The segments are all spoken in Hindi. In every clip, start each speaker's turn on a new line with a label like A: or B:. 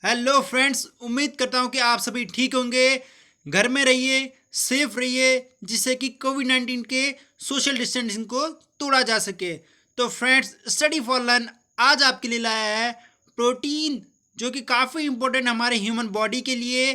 A: हेलो फ्रेंड्स, उम्मीद करता हूँ कि आप सभी ठीक होंगे। घर में रहिए, सेफ रहिए, जिससे कि कोविड-19 के सोशल डिस्टेंसिंग को तोड़ा जा सके। तो फ्रेंड्स, स्टडी फॉर लर्न आज आपके लिए लाया है प्रोटीन, जो कि काफ़ी इम्पोर्टेंट हमारे ह्यूमन बॉडी के लिए।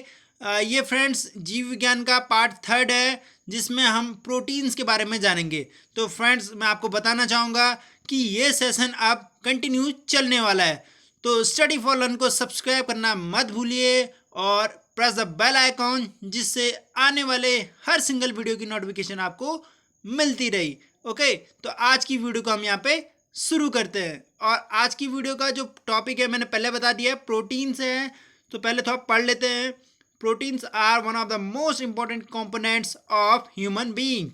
A: ये फ्रेंड्स जीव विज्ञान का पार्ट थर्ड है, जिसमें हम प्रोटीन्स के बारे में जानेंगे। तो फ्रेंड्स, मैं आपको बताना चाहूँगा कि ये सेशन अब कंटिन्यू चलने वाला है। तो स्टडी फॉर लर्न को सब्सक्राइब करना मत भूलिए और प्रेस द बेल आइकॉन, जिससे आने वाले हर सिंगल वीडियो की नोटिफिकेशन आपको मिलती रही। ओके, तो आज की वीडियो को हम यहाँ पे शुरू करते हैं। और आज की वीडियो का जो टॉपिक है मैंने पहले बता दिया है, प्रोटीन्स है। तो पहले थोड़ा पढ़ लेते हैं। Proteins are one of the most important components of human being.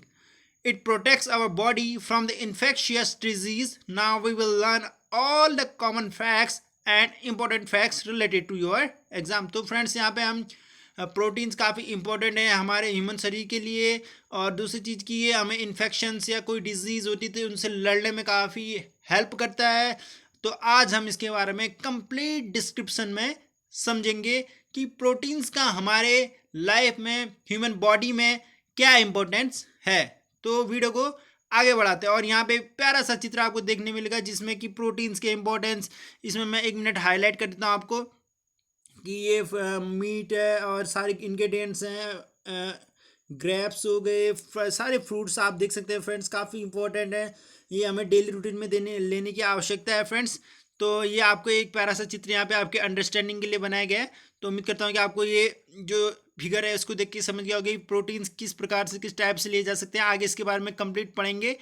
A: It protects our body from the infectious disease. Now we will learn all the common facts and important facts related to your exam. तो फ्रेंड्स, यहाँ पे हम प्रोटीन्स काफ़ी इंपॉर्टेंट है हमारे ह्यूमन शरीर के लिए। और दूसरी चीज़ की ये हमें इन्फेक्शंस या कोई डिजीज़ होती थी उनसे लड़ने में काफ़ी हेल्प करता है। तो आज हम इसके बारे में कंप्लीट डिस्क्रिप्शन में समझेंगे कि प्रोटीन्स का हमारे लाइफ में, ह्यूमन बॉडी में क्या इम्पोर्टेंस है। तो वीडियो को आगे बढ़ाते हैं। और यहाँ पे प्यारा सा चित्र आपको देखने मिलेगा जिसमें कि प्रोटीन्स के इम्पोर्टेंस, इसमें मैं 1 मिनट हाईलाइट कर देता हूँ आपको कि ये मीट है और सारे इंग्रेडिएंट्स हैं। ग्रेप्स हो गए, सारे फ्रूट्स आप देख सकते हैं फ्रेंड्स, काफ़ी इंपॉर्टेंट है। ये हमें डेली रूटीन में लेने की आवश्यकता है फ्रेंड्स। तो ये आपको एक प्यारा सा चित्र यहाँ पे आपके अंडरस्टैंडिंग के लिए बनाया गया है। तो उम्मीद करता हूँ कि आपको ये जो फिगर है इसको देख के समझ गया होगा कि प्रोटीन्स किस प्रकार से, किस टाइप से लिए जा सकते हैं। आगे इसके बारे में कंप्लीट पढ़ेंगे।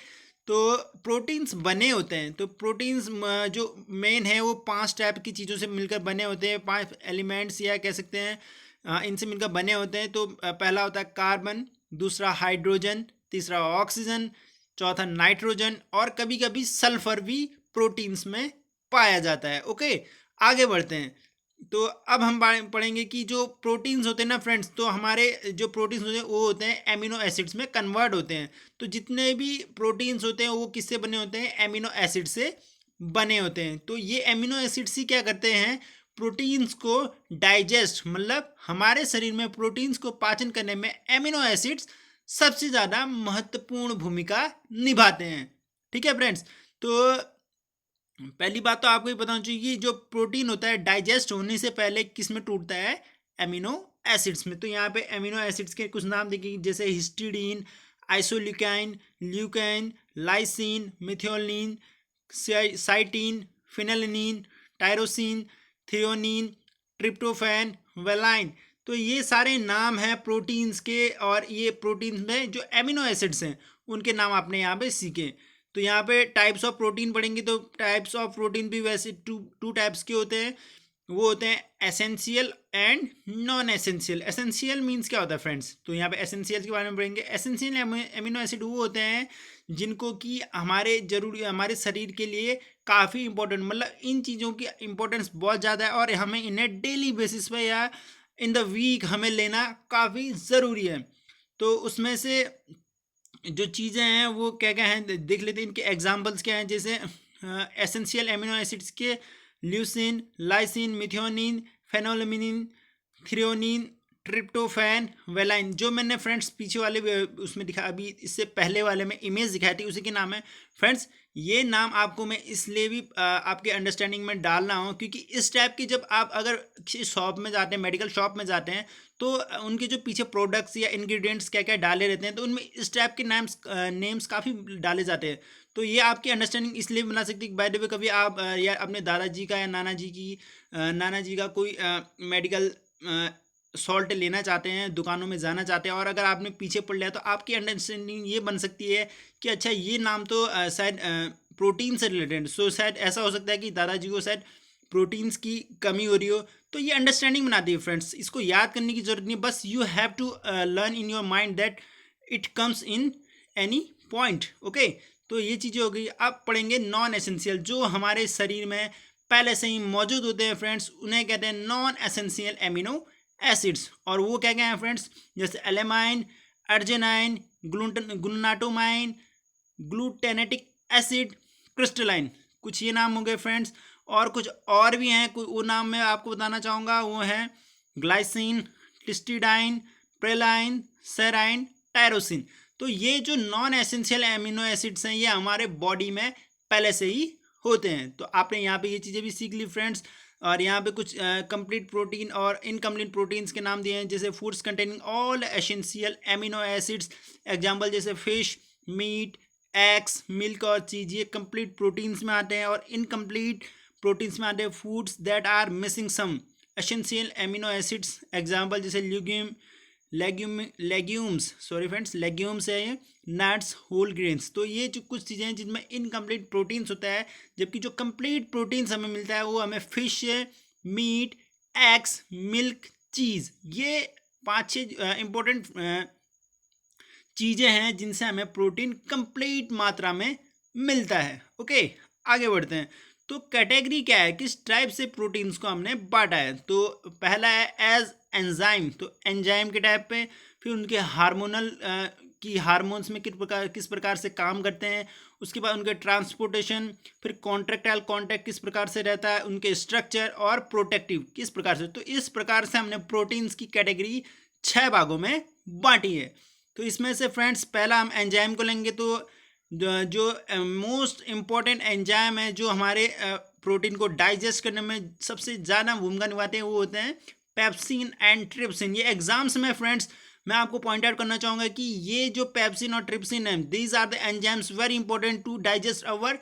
A: तो प्रोटीन्स बने होते हैं, तो प्रोटीन्स जो मेन है वो 5 टाइप की चीज़ों से मिलकर बने होते हैं। 5 एलिमेंट्स या कह सकते हैं इनसे मिलकर बने होते हैं। तो पहला होता है कार्बन, दूसरा हाइड्रोजन, तीसरा ऑक्सीजन, चौथा नाइट्रोजन और कभी कभी सल्फर भी प्रोटीन्स में पाया जाता है। ओके, आगे बढ़ते हैं। तो अब हम पढ़ेंगे कि जो प्रोटीन्स होते हैं ना फ्रेंड्स, तो हमारे जो प्रोटीन्स होते हैं वो होते हैं एमिनो एसिड्स में कन्वर्ट होते हैं। तो जितने भी प्रोटीन्स होते हैं वो किससे बने होते हैं? एमिनो एसिड से बने होते हैं। तो ये एमिनो एसिड्स ही क्या करते हैं? प्रोटीन्स को डाइजेस्ट, मतलब हमारे शरीर में प्रोटीन्स को पाचन करने में एमिनो एसिड्स सबसे ज़्यादा महत्वपूर्ण भूमिका निभाते हैं। ठीक है फ्रेंड्स। तो पहली बात तो आपको ये बताना चाहिए, जो प्रोटीन होता है डाइजेस्ट होने से पहले किस में टूटता है? एमिनो एसिड्स में। तो यहाँ पे एमिनो एसिड्स के कुछ नाम देखिए, जैसे histidine, isoleucine, leucine, lysine, methionine, cystine, phenylalanine, tyrosine, threonine, tryptophan, valine. तो ये सारे नाम हैं प्रोटीन्स के। और ये प्रोटीन्स में जो एमिनो एसिड्स हैं उनके नाम आपने यहाँ पे सीखे। तो यहाँ पे टाइप्स ऑफ प्रोटीन पढ़ेंगे। तो टाइप्स ऑफ प्रोटीन भी वैसे टू टाइप्स के होते हैं। वो होते हैं essential and non essential. Essential means क्या होता है फ्रेंड्स? तो यहाँ पे एसेंशियल के बारे में पढ़ेंगे। एसेंशियल एमिनो एसिड वो होते हैं जिनको कि हमारे शरीर के लिए काफ़ी इंपॉर्टेंट, मतलब इन चीज़ों की इंपॉर्टेंस बहुत ज़्यादा है और हमें इन्हें डेली बेसिस पे या इन द वीक हमें लेना काफ़ी ज़रूरी है। तो उसमें से जो चीज़ें हैं वो क्या क्या हैं देख लेते हैं। इनके एग्जांपल्स क्या हैं? जैसे एसेंशियल एमिनो एसिड्स के leucine, lysine, methionine, phenylalanine, threonine, tryptophan, valine. जो मैंने फ्रेंड्स पीछे वाले उसमें दिखा, अभी इससे पहले वाले में इमेज दिखाई थी, उसी के नाम है फ्रेंड्स। ये नाम आपको मैं इसलिए भी आपके अंडरस्टैंडिंग में डाल रहा हूँ क्योंकि इस टाइप की जब आप अगर किसी शॉप में जाते हैं, मेडिकल शॉप में जाते हैं, तो उनके जो पीछे प्रोडक्ट्स या इंग्रेडिएंट्स क्या क्या डाले रहते हैं, तो उनमें इस टाइप के नेम्स काफ़ी डाले जाते हैं। तो ये आपकी अंडरस्टैंडिंग इसलिए बना सकती है कि बाय द वे कभी आप या अपने दादाजी का या नाना जी का कोई मेडिकल सॉल्ट लेना चाहते हैं, दुकानों में जाना चाहते हैं, और अगर आपने पीछे पढ़ लिया तो आपकी अंडरस्टैंडिंग ये बन सकती है कि अच्छा ये नाम तो शायद प्रोटीन से रिलेटेड, सो शायद ऐसा हो सकता है कि दादाजी को शायद प्रोटीन्स की कमी हो रही हो। तो ये अंडरस्टैंडिंग बनाती है फ्रेंड्स, इसको याद करने की जरूरत नहीं, बस you have to learn in your mind that it comes in any point. Okay, तो ये चीज़ें हो गई। अब पढ़ेंगे नॉन एसेंशियल, जो हमारे शरीर में पहले से ही मौजूद होते हैं फ्रेंड्स, उन्हें कहते हैं नॉन एसेंशियल एमिनो एसिड्स। और वो क्या क्या हैं फ्रेंड्स? जैसे एलेमाइन, अर्जेनाइन, ग्लूटामाइन, ग्लूटेनेटिक एसिड, क्रिस्टलाइन। कुछ ये नाम हो गए फ्रेंड्स। और कुछ और भी हैं, वो नाम मैं आपको बताना चाहूँगा। वो हैं ग्लाइसिन, हिस्टिडाइन, प्रेलाइन, सेराइन, टायरोसिन। तो ये जो नॉन एसेंशियल एमिनो एसिड्स हैं ये हमारे बॉडी में पहले से ही होते हैं। तो आपने यहाँ पे ये चीज़ें भी सीख ली फ्रेंड्स। और यहाँ पे कुछ कंप्लीट प्रोटीन और इनकम्प्लीट प्रोटीन्स के नाम दिए हैं, जैसे foods containing all essential amino acids. Example जैसे फिश, मीट, एग्स, मिल्क और चीज़, ये कंप्लीट प्रोटीन्स में आते हैं। और इनकम्प्लीट प्रोटीन्स में आते हैं foods that are missing some essential amino acids. Example जैसे लेग्यूम्स, सॉरी फ्रेंड्स, लेग्यूम्स है ये, नट्स, होल ग्रेन्स। तो ये जो कुछ चीज़ें हैं जिनमें इनकम्प्लीट प्रोटीन्स होता है, जबकि जो कंप्लीट प्रोटीन्स हमें मिलता है वो हमें फिश, मीट, एग्स, मिल्क, चीज़, ये 5-6 इंपॉर्टेंट चीज़ें हैं जिनसे हमें प्रोटीन कंप्लीट मात्रा में मिलता है। ओके, आगे बढ़ते हैं। तो कैटेगरी क्या है, किस टाइप से प्रोटीन्स को हमने बांटा है। तो पहला है एज एंजाइम, तो एंजाइम के टाइप पे। फिर उनके हार्मोनल की हार्मोन्स में किस प्रकार से काम करते हैं। उसके बाद उनके ट्रांसपोर्टेशन, फिर कॉन्ट्रेक्टाइल कॉन्टैक्ट किस प्रकार से रहता है, उनके स्ट्रक्चर और प्रोटेक्टिव किस प्रकार से। तो इस प्रकार से हमने प्रोटीन्स की कैटेगरी 6 भागों में बांटी है। तो इसमें से फ्रेंड्स पहला हम एंजाइम को लेंगे। तो जो मोस्ट इम्पॉर्टेंट एंजाइम है जो हमारे प्रोटीन को डाइजेस्ट करने में सबसे ज़्यादा भूमिका निभाते हैं, वो होते हैं पेप्सिन एंड ट्रिप्सिन। ये एग्जाम्स में फ्रेंड्स मैं आपको पॉइंट आउट करना चाहूँगा कि ये जो पेप्सिन और ट्रिप्सिन है, these are the enzymes very important to digest our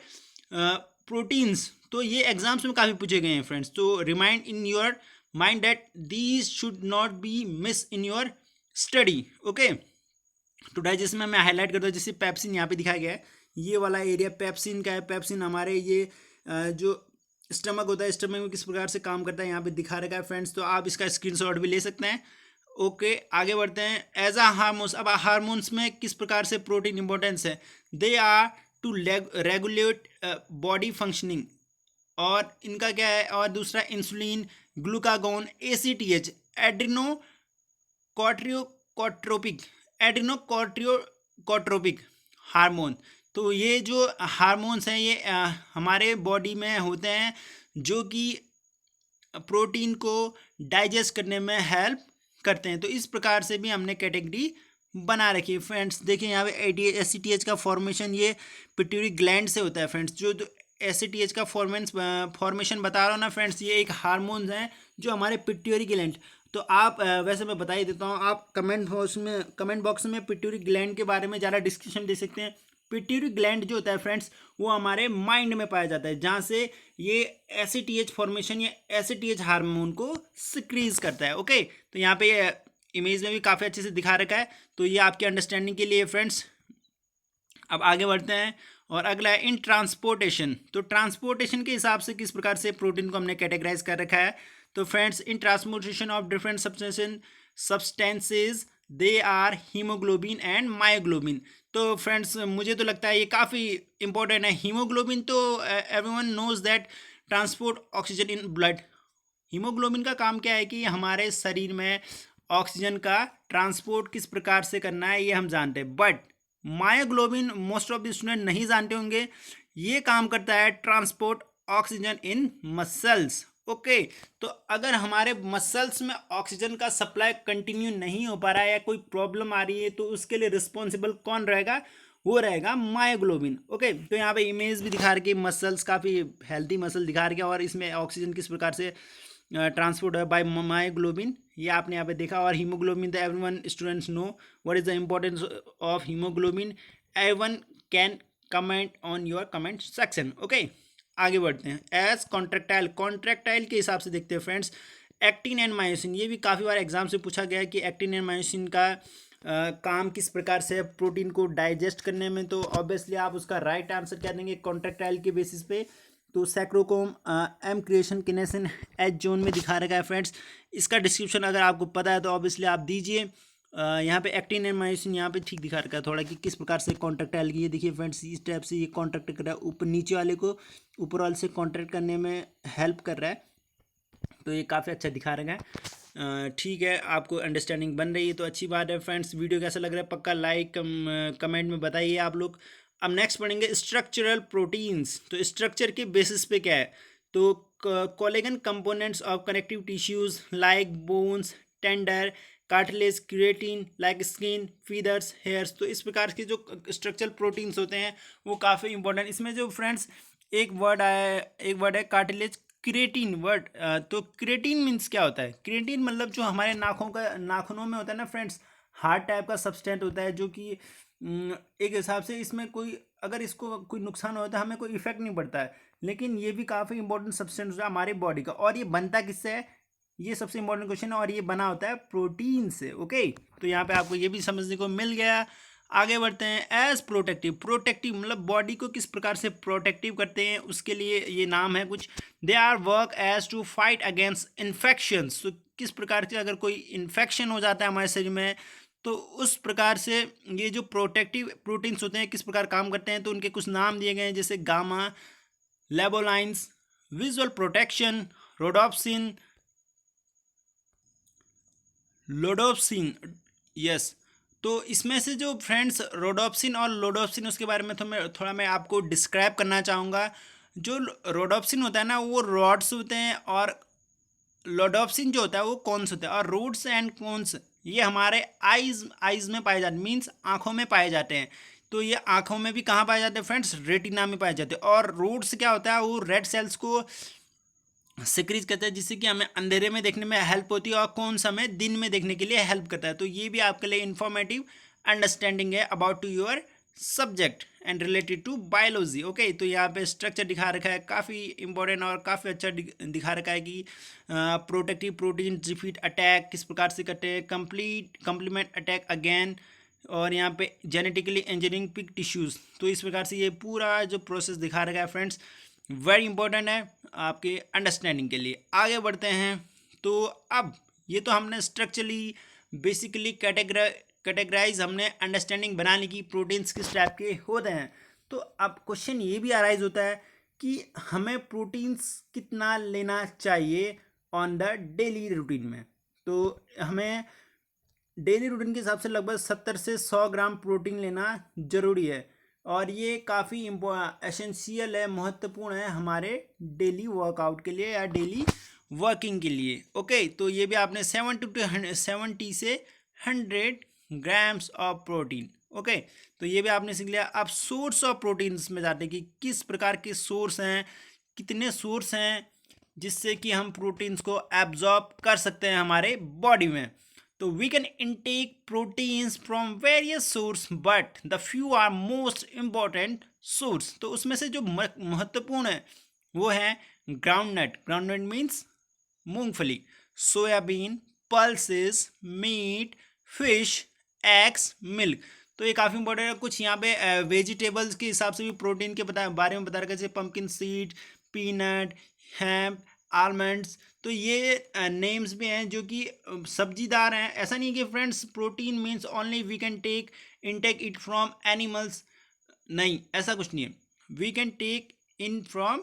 A: proteins. तो ये एग्जाम्स में काफ़ी पूछे गए हैं फ्रेंड्स। तो remind in your mind that these should not be miss in your study. Okay, तो डाइजेशन में मैं हाईलाइट करता हूँ। जैसे पेप्सिन यहाँ पे दिखाया गया है, ये वाला एरिया पेप्सिन का है। पेप्सिन हमारे ये जो स्टमक होता है, स्टमक में किस प्रकार से काम करता है यहाँ पे दिखा रखा है फ्रेंड्स। तो आप इसका स्क्रीनशॉट भी ले सकते हैं। ओके, आगे बढ़ते हैं। एज अ हार्मोन्स, अब हार्मोन्स में किस प्रकार से प्रोटीन इंपॉर्टेंस है। They are to regulate body functioning, और इनका क्या है। और दूसरा insulin, glucagon, ACTH, adrenocorticotropic, adrenocorticotropic hormone. तो ये जो हार्मोन्स हैं ये हमारे बॉडी में होते हैं जो कि प्रोटीन को डाइजेस्ट करने में हेल्प करते हैं। तो इस प्रकार से भी हमने कैटेगरी बना रखी है फ्रेंड्स। देखिए यहाँ पे ACTH का फॉर्मेशन ये पिट्यूटरी ग्लैंड से होता है फ्रेंड्स। जो ACTH का फॉर्मेशन बता रहा हूँ ना फ्रेंड्स, ये एक हार्मोन्स हैं जो हमारे पिट्यूटरी ग्लैंड। तो आप वैसे मैं बता ही देता हूँ, आप कमेंट बॉक्स में पिट्यूटरी ग्लैंड के बारे में ज़्यादा डिस्कशन दे सकते हैं। पिट्यूटरी ग्लैंड जो होता है फ्रेंड्स वो हमारे माइंड में पाया जाता है, जहाँ से ये ACTH फॉर्मेशन या ACTH हार्मोन को सिक्रीज करता है। ओके, तो यहाँ पे इमेज में भी काफ़ी अच्छे से दिखा रखा है। तो ये आपकी अंडरस्टैंडिंग के लिए फ्रेंड्स। अब आगे बढ़ते हैं और अगला है इन ट्रांसपोर्टेशन। तो ट्रांसपोर्टेशन के हिसाब से किस प्रकार से प्रोटीन को हमने कैटेगराइज कर रखा है। तो friends in transportation of different substances they are haemoglobin and myoglobin. तो फ्रेंड्स मुझे तो लगता है ये काफ़ी इंपॉर्टेंट है। हीमोग्लोबिन तो everyone knows that transport oxygen in blood. Haemoglobin का काम क्या है कि हमारे शरीर में ऑक्सीजन का ट्रांसपोर्ट किस प्रकार से करना है ये हम जानते हैं। But myoglobin most of the student नहीं जानते होंगे, ये काम करता है ट्रांसपोर्ट ऑक्सीजन इन मसल्स। ओके, तो अगर हमारे मसल्स में ऑक्सीजन का सप्लाई कंटिन्यू नहीं हो पा रहा है या कोई प्रॉब्लम आ रही है तो उसके लिए रिस्पॉन्सिबल कौन रहेगा, वो रहेगा मायोग्लोबिन। ओके, तो यहाँ पे इमेज भी दिखा रही है, मसल्स काफ़ी हेल्थी मसल दिखा रही है और इसमें ऑक्सीजन किस प्रकार से ट्रांसपोर्ट है बाय मायोग्लोबिन, ये आपने यहाँ पे देखा। और haemoglobin the everyone students know what is the importance of haemoglobin. Everyone can comment on your comment section. Okay, आगे बढ़ते हैं। एज कॉन्ट्रैक्टाइल के हिसाब से देखते हैं फ्रेंड्स। एक्टिन एंड मायोसिन, ये भी काफ़ी बार एग्जाम से पूछा गया है कि एक्टिन एंड मायोसिन का काम किस प्रकार से प्रोटीन को डाइजेस्ट करने में। तो ऑब्वियसली आप उसका राइट आंसर क्या देंगे कॉन्ट्रैक्टाइल के बेसिस पे। तो सैक्रोकोम, M creation kinesin H zone में दिखा रखा है फ्रेंड्स। इसका डिस्क्रिप्शन अगर आपको पता है तो ऑब्वियसली आप दीजिए। यहाँ पे एक्टिन एंड मायोसिन यहाँ पे ठीक दिखा रखा है थोड़ा कि किस प्रकार से कॉन्ट्रैक्टाइल की। ये देखिए फ्रेंड्स, इस टाइप से ये कॉन्ट्रैक्ट कर रहा है, ऊपर नीचे वाले को ऊपर वाले से कॉन्ट्रैक्ट करने में हेल्प कर रहा है। तो ये काफ़ी अच्छा दिखा रखा है। ठीक है, आपको अंडरस्टैंडिंग बन रही है तो अच्छी बात है फ्रेंड्स। वीडियो कैसा लग रहा है पक्का लाइक कमेंट में बताइए आप लोग। अब नेक्स्ट पढ़ेंगे स्ट्रक्चरल प्रोटीन्स। तो स्ट्रक्चर के बेसिस पे क्या है, तो collagen components of connective tissues like bones, tender, cartilage, creatine like skin, feathers, hairs. तो इस प्रकार के जो स्ट्रक्चरल प्रोटीन्स होते हैं वो काफ़ी इंपॉर्टेंट। इसमें जो फ्रेंड्स एक वर्ड है कार्टिलेज क्रिएटिन वर्ड। तो क्रिएटिन मीन्स क्या होता है? क्रिएटिन मतलब जो हमारे नाखूनों में होता है ना फ्रेंड्स, हार्ड टाइप का सब्सटेंट होता है, जो कि एक हिसाब से इसमें कोई अगर इसको कोई नुकसान होता है हमें कोई इफेक्ट नहीं पड़ता है, लेकिन ये भी काफ़ी इंपॉर्टेंट सब्सटेंस होता है हमारी बॉडी का। और ये बनता किससे है? ये सबसे इंपॉर्टेंट क्वेश्चन है। और ये बना होता है प्रोटीन से। ओके, तो यहाँ पे आपको ये भी समझने को मिल गया। आगे बढ़ते हैं। एज प्रोटेक्टिव मतलब बॉडी को किस प्रकार से प्रोटेक्टिव करते हैं, उसके लिए ये नाम है कुछ। They are work as to fight against infections. तो किस प्रकार से अगर कोई इन्फेक्शन हो जाता है हमारे शरीर में, तो उस प्रकार से ये जो प्रोटेक्टिव प्रोटीन्स होते हैं किस प्रकार काम करते हैं, तो उनके कुछ नाम दिए गए हैं, जैसे गामा, लेबोलाइंस, visual protection, rhodopsin, iodopsin. Yes, तो इसमें से जो फ्रेंड्स रोडोप्सिन और लोडोप्सिन, उसके बारे में तो मैं थोड़ा आपको डिस्क्राइब करना चाहूँगा। जो रोडोप्सिन होता है ना, वो रॉड्स होते हैं, और लोडोप्सिन जो होता है वो कॉन्स होता है। और रूट्स एंड कॉन्स ये हमारे आइज में पाए जाते हैं, मीन्स आँखों में पाए जाते हैं। तो ये आँखों में भी कहाँ पाए जाते हैं फ्रेंड्स? रेटिना में पाए जाते हैं। और रूट्स क्या होता है? वो रेड सेल्स को सिक्रीज करता है, जिससे कि हमें अंधेरे में देखने में हेल्प होती है, और कौन सा हमें दिन में देखने के लिए हेल्प करता है। तो ये भी आपके लिए इंफॉर्मेटिव अंडरस्टैंडिंग है about to your subject and related to biology. Okay, तो यहाँ पे स्ट्रक्चर दिखा रखा है, काफ़ी इंपॉर्टेंट और काफ़ी अच्छा दिखा रखा है कि प्रोटेक्टिव प्रोटीन डिफीट अटैक किस प्रकार से करते हैं, कंप्लीमेंट अटैक अगेन, और यहाँ पे जेनेटिकली इंजीनियरिंग पिग टिश्यूज़। तो इस प्रकार से ये पूरा जो प्रोसेस दिखा रखा है फ्रेंड्स, वेरी इंपॉर्टेंट है आपके अंडरस्टैंडिंग के लिए। आगे बढ़ते हैं। तो अब ये तो हमने स्ट्रक्चरली बेसिकली कैटेगराइज हमने अंडरस्टैंडिंग बनाने की प्रोटीन्स किस टाइप के होते हैं। तो अब क्वेश्चन ये भी अराइज होता है कि हमें प्रोटीन्स कितना लेना चाहिए ऑन द डेली रूटीन में। तो हमें डेली रूटीन के हिसाब से लगभग 70 से 100 ग्राम प्रोटीन लेना ज़रूरी है, और ये काफ़ी एसेंशियल है, महत्वपूर्ण है हमारे डेली वर्कआउट के लिए या डेली वर्किंग के लिए। ओके, तो ये भी आपने 70 से 100 ग्राम्स ऑफ प्रोटीन। ओके, तो ये भी आपने सीख लिया। अब सोर्स ऑफ प्रोटीन्स में जाते हैं कि किस प्रकार के सोर्स हैं, कितने सोर्स हैं जिससे कि हम प्रोटीन्स को एब्जॉर्ब कर सकते हैं हमारे बॉडी में। तो we can intake proteins from various source, but the few are most important source. तो उसमें से जो महत्वपूर्ण है वो है ग्राउंडनट मीन्स मूंगफली, soybean, pulses, meat, fish, eggs, milk. तो ये काफ़ी इंपॉर्टेंट है। कुछ यहाँ पे वेजिटेबल्स के हिसाब से भी प्रोटीन के बारे में बता रखा है, जैसे pumpkin seed, peanut, hemp, almonds. तो ये नेम्स भी हैं जो कि सब्जीदार हैं। ऐसा नहीं है कि friends protein means only we can take it from animals, नहीं, ऐसा कुछ नहीं है। We can take in from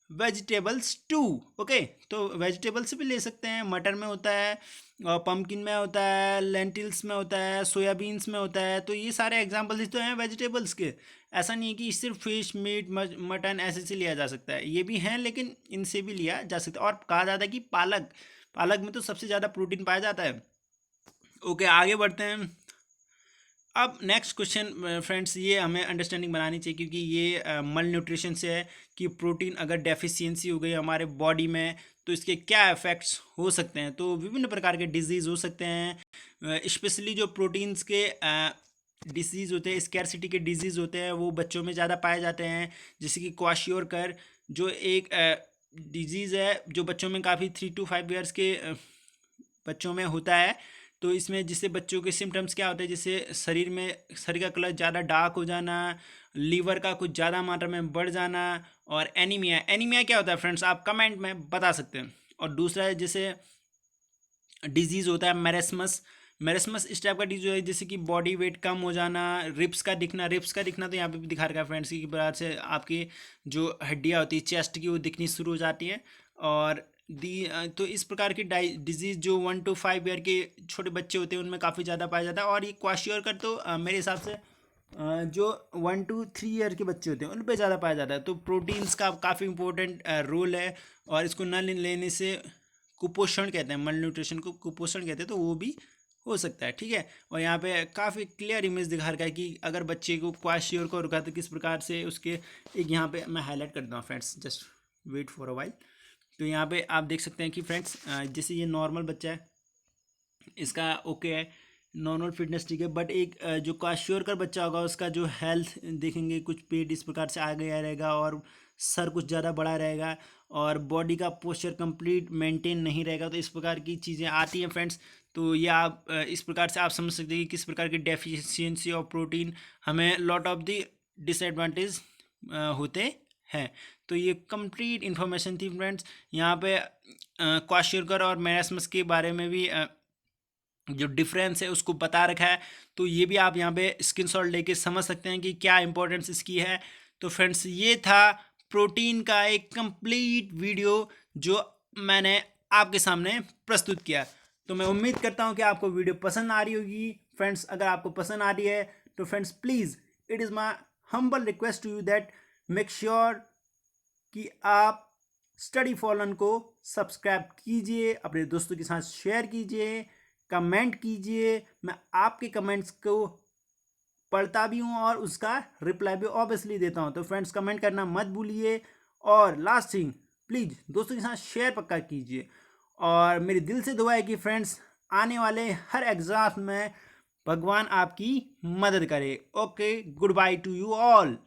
A: vegetables too. Okay, तो वेजिटेबल्स भी ले सकते हैं, मटर में होता है, और पम्पकिन में होता है, लेंटिल्स में होता है, सोयाबीन्स में होता है। तो ये सारे एग्जांपल्स तो हैं वेजिटेबल्स के। ऐसा नहीं है कि सिर्फ फिश, मीट, मटन ऐसे से लिया जा सकता है, ये भी हैं, लेकिन इनसे भी लिया जा सकता है। और कहा जाता है कि पालक में तो सबसे ज़्यादा प्रोटीन पाया जाता है। ओके, आगे बढ़ते हैं। अब नेक्स्ट क्वेश्चन फ्रेंड्स, ये हमें अंडरस्टैंडिंग बनानी चाहिए, क्योंकि ये मल न्यूट्रिशन से है कि प्रोटीन अगर डेफिशिएंसी हो गई हमारे बॉडी में तो इसके क्या इफ़ेक्ट्स हो सकते हैं। तो विभिन्न प्रकार के डिजीज़ हो सकते हैं, स्पेशली जो प्रोटीन्स के डिजीज़ होते हैं, स्कैरसिटी के डिजीज़ होते हैं, वो बच्चों में ज़्यादा पाए जाते हैं। जैसे कि क्वाशियोरकर जो एक डिजीज़ है जो बच्चों में काफ़ी 3 to 5 ईयर्स के बच्चों में होता है। तो इसमें जिससे बच्चों के सिम्टम्स क्या होते हैं, जैसे शरीर का कलर ज़्यादा डार्क हो जाना, लीवर का कुछ ज़्यादा मात्रा में बढ़ जाना, और एनीमिया क्या होता है फ्रेंड्स, आप कमेंट में बता सकते हैं। और दूसरा है जैसे डिजीज़ होता है मेरेस्मस इस टाइप का डिजीज है, जैसे कि बॉडी वेट कम हो जाना, रिप्स का दिखना तो यहाँ पे भी दिखा रखा है फ्रेंड्स की प्रकार से आपकी जो हड्डियाँ होती है चेस्ट की वो दिखनी शुरू हो जाती हैं। और तो इस प्रकार की डिजीज़ जो 1 to 5 ईयर के छोटे बच्चे होते हैं उनमें काफ़ी ज़्यादा पाया जाता है। और ये क्वाशियोरकर तो मेरे हिसाब से जो 1 to 3 ईयर के बच्चे होते हैं उन पे ज़्यादा पाया जाता है। तो प्रोटीन्स का काफ़ी इंपॉर्टेंट रोल है, और इसको न लेने से कुपोषण कहते हैं, मल न्यूट्रिशन को कुपोषण कहते हैं, तो वो भी हो सकता है। ठीक है, और यहाँ पे काफ़ी क्लियर इमेज दिखा रखा है कि अगर बच्चे को क्वाशियोर को रुका तो किस प्रकार से उसके, एक यहाँ पे मैं हाईलाइट करता हूँ friends, just wait for a while. तो यहाँ पे आप देख सकते हैं कि फ्रेंड्स जैसे ये नॉर्मल बच्चा है, इसका ओके है, नॉर्मल फिटनेस ठीक है, बट एक जो क्वाश्योर का बच्चा होगा उसका जो हेल्थ देखेंगे, कुछ पेट इस प्रकार से आ गया रहेगा और सर कुछ ज़्यादा बड़ा रहेगा और बॉडी का पोस्चर कंप्लीट मेंटेन नहीं रहेगा। तो इस प्रकार की चीज़ें आती हैं फ्रेंड्स। तो ये आप इस प्रकार से आप समझ सकते हैं कि किस प्रकार की डेफिशिएंसी ऑफ प्रोटीन हमें लॉट ऑफ द डिसएडवांटेज होते हैं। तो ये कंप्लीट इन्फॉर्मेशन थी फ्रेंड्स। यहाँ पे क्वाशियोर और मैरास्मस के बारे में भी जो डिफरेंस है उसको बता रखा है। तो ये भी आप यहाँ पे स्क्रीनशॉट लेके समझ सकते हैं कि क्या इंपॉर्टेंस इसकी है। तो फ्रेंड्स ये था प्रोटीन का एक कंप्लीट वीडियो जो मैंने आपके सामने प्रस्तुत किया। तो मैं उम्मीद करता हूँ कि आपको वीडियो पसंद आ रही होगी फ्रेंड्स। अगर आपको पसंद आ रही है तो friends please, it is my humble request to you that make sure कि आप स्टडी फॉलन को सब्सक्राइब कीजिए, अपने दोस्तों के साथ शेयर कीजिए, कमेंट कीजिए। मैं आपके कमेंट्स को पढ़ता भी हूँ और उसका रिप्लाई भी ऑब्वियसली देता हूँ। तो फ्रेंड्स कमेंट करना मत भूलिए, और लास्ट थिंग प्लीज़ दोस्तों के साथ शेयर पक्का कीजिए। और मेरी दिल से दुआ है कि फ्रेंड्स आने वाले हर एग्जाम में भगवान आपकी मदद करे। Okay, good by two you all.